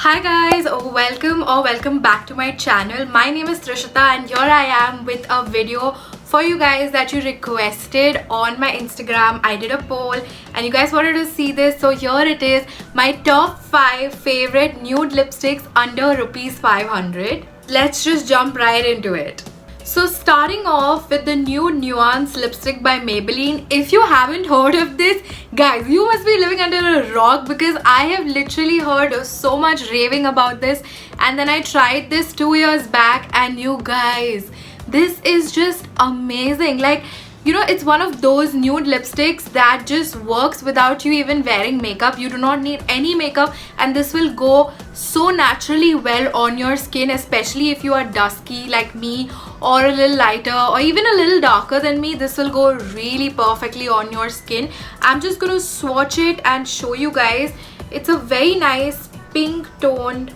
Hi guys, welcome back to my channel. My name is Trishita and here I am with a video for you guys that you requested on my Instagram. I did a poll and you guys wanted to see this, so here it is, my top 5 favorite nude lipsticks under rupees 500. Let's just jump right into it. So starting off with the new Nuance lipstick by Maybelline. If you haven't heard of this, guys, you must be living under a rock because I have literally heard so much raving about this, and then I tried this 2 years back and you guys, this is just amazing. Like, you know, it's one of those nude lipsticks that just works without you even wearing makeup. You do not need any makeup and this will go so naturally well on your skin, especially if you are dusky like me or a little lighter or even a little darker than me. This will go really perfectly on your skin. I'm just going to swatch it and show you guys. It's a very nice pink toned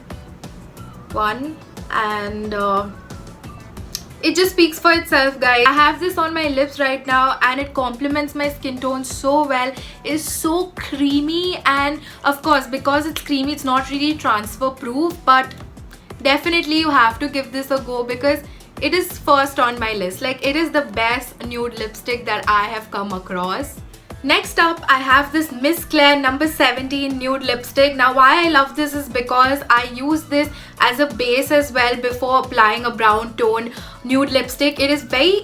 one and it just speaks for itself, guys. I have this on my lips right now and it complements my skin tone so well. It's so creamy, and of course because it's creamy it's not really transfer proof, but definitely you have to give this a go because it is first on my list. Like, it is the best nude lipstick that I have come across. Next up, I have this Miss Claire number 17 nude lipstick. Now, why I love this is because I use this as a base as well before applying a brown tone nude lipstick. It is very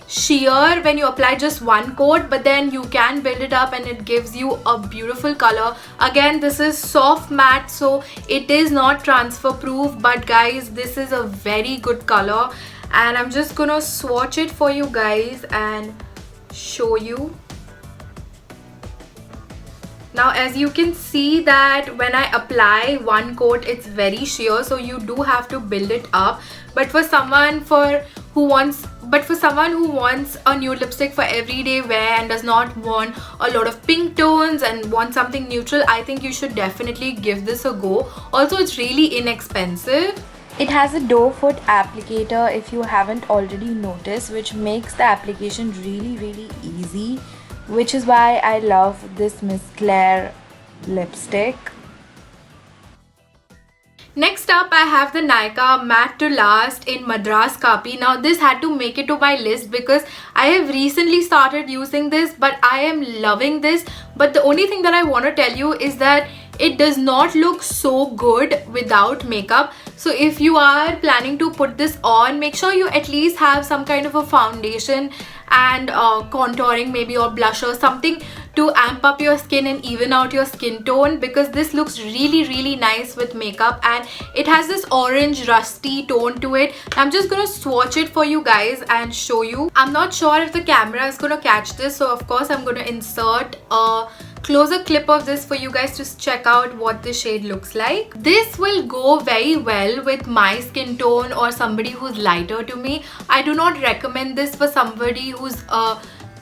sheer when you apply just one coat, but then you can build it up and it gives you a beautiful color. Again, this is soft matte, so it is not transfer proof, but guys, this is a very good color and I'm just gonna swatch it for you guys and show you. Now, as you can see that when I apply one coat, it's very sheer, so you do have to build it up. But for someone who wants a nude lipstick for everyday wear and does not want a lot of pink tones and want something neutral, I think you should definitely give this a go. Also, it's really inexpensive. It has a doe foot applicator, if you haven't already noticed, which makes the application really easy, which is why I love this Miss Claire lipstick. Next up, I have the Nykaa Matte to Last in Madras Kapi. Now, this had to make it to my list because I have recently started using this, but I am loving this. But the only thing that I want to tell you is that it does not look so good without makeup. So if you are planning to put this on, make sure you at least have some kind of a foundation and contouring maybe, or blusher, something to amp up your skin and even out your skin tone, because this looks really nice with makeup and it has this orange rusty tone to it. I'm just gonna swatch it for you guys and show you. I'm not sure if the camera is gonna catch this, so of course I'm gonna insert a closer clip of this for you guys to check out what the shade looks like. This will go very well with my skin tone or somebody who's lighter to me. I do not recommend this for somebody who's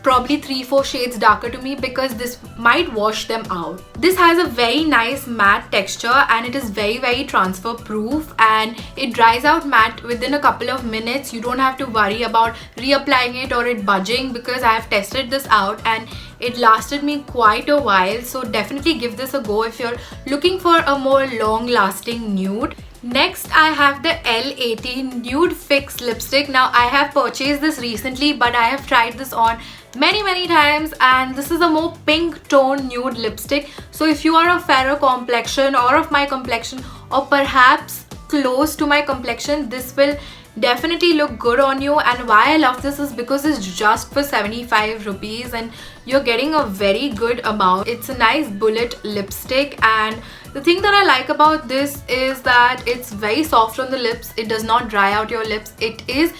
probably 3-4 shades darker to me because this might wash them out. This has a very nice matte texture and it is very transfer proof and it dries out matte within a couple of minutes. You don't have to worry about reapplying it or it budging because I have tested this out and it lasted me quite a while. So definitely give this a go if you're looking for a more long lasting nude. Next, I have the L18 Nude Fix lipstick. Now, I have purchased this recently, but I have tried this on many times, and this is a more pink tone nude lipstick. So if you are a fairer complexion or of my complexion or perhaps close to my complexion, this will definitely look good on you. And why I love this is because it's just for 75 rupees and you're getting a very good amount. It's a nice bullet lipstick, and the thing that I like about this is that it's very soft on the lips. It does not dry out your lips. It is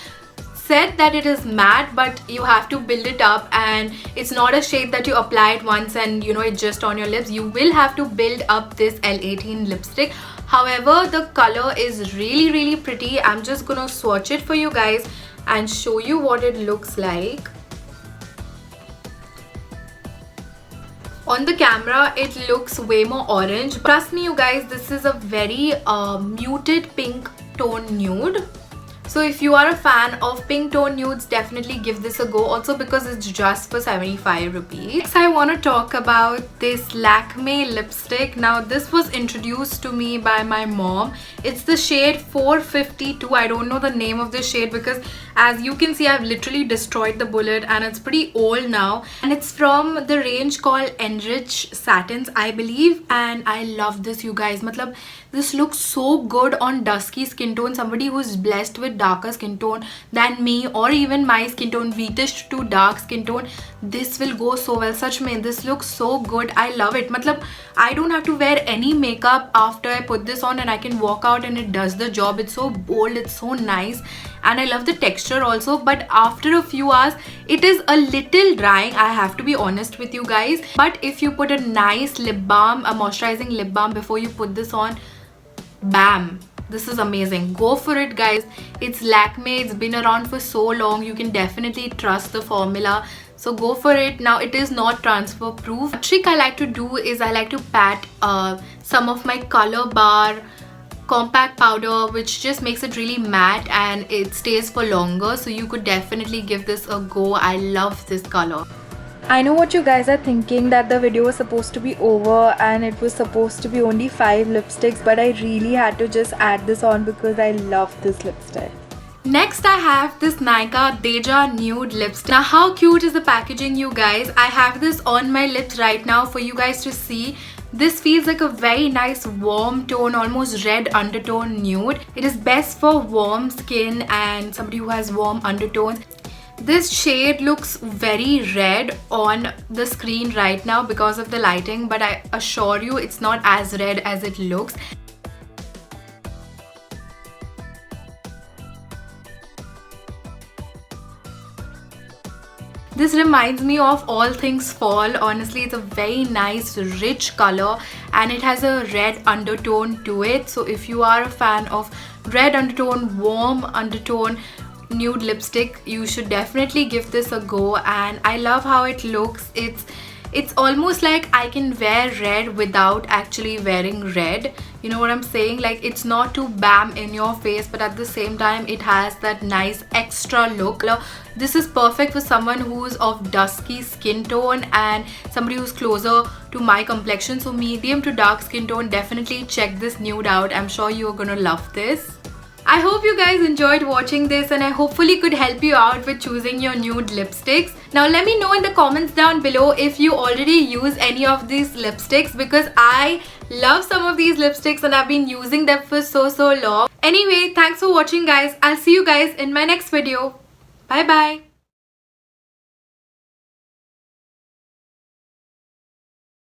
said that it is matte, but you have to build it up and it's not a shade that you apply it once and you know it's just on your lips. You will have to build up this L18 lipstick. However, the color is really pretty. I'm just gonna swatch it for you guys and show you what it looks like. On the camera, it looks way more orange. Trust me, you guys, this is a very muted pink tone nude. So if you are a fan of pink tone nudes, definitely give this a go. Also because it's just for 75 rupees. Next, I want to talk about this Lakme lipstick. Now this was introduced to me by my mom. It's the shade 452. I don't know the name of the shade because as you can see, I've literally destroyed the bullet and it's pretty old now. And it's from the range called Enrich Satins, I believe. And I love this, you guys. Matlab, this looks so good on dusky skin tone. Somebody who's blessed with darker skin tone than me, or even my skin tone, wheatish to dark skin tone, this will go so well. Such mein, this looks so good. I love it. Matlab, I don't have to wear any makeup after I put this on and I can walk out and it does the job. It's so bold, it's so nice, and I love the texture also. But after a few hours, it is a little drying, I have to be honest with you guys. But if you put a nice lip balm, a moisturizing lip balm before you put this on, bam, this is amazing. Go for it, guys. It's Lakme, it's been around for so long, you can definitely trust the formula, so go for it. Now it is not transfer proof. A trick I like to do is I like to pat some of my Color Bar compact powder, which just makes it really matte and it stays for longer. So you could definitely give this a go. I love this color. I know what you guys are thinking, that the video was supposed to be over and it was supposed to be only 5 lipsticks, but I really had to just add this on because I love this lipstick. Next, I have this Nykaa Deja Nude lipstick. Now, how cute is the packaging, you guys? I have this on my lips right now for you guys to see. This feels like a very nice warm tone, almost red undertone nude. It is best for warm skin and somebody who has warm undertones. This shade looks very red on the screen right now because of the lighting, but I assure you it's not as red as it looks. This reminds me of All Things Fall. Honestly, it's a very nice rich color and it has a red undertone to it. So if you are a fan of red undertone, warm undertone nude lipstick, you should definitely give this a go. And I love how it looks. It's almost like I can wear red without actually wearing red. You know what I'm saying? Like, it's not too bam in your face, but at the same time it has that nice extra look. This is perfect for someone who's of dusky skin tone and somebody who's closer to my complexion. So medium to dark skin tone, definitely check this nude out. I'm sure you're gonna love this. I hope you guys enjoyed watching this and I hopefully could help you out with choosing your nude lipsticks. Now let me know in the comments down below if you already use any of these lipsticks, because I love some of these lipsticks and I've been using them for so long. Anyway, thanks for watching, guys. I'll see you guys in my next video. Bye bye.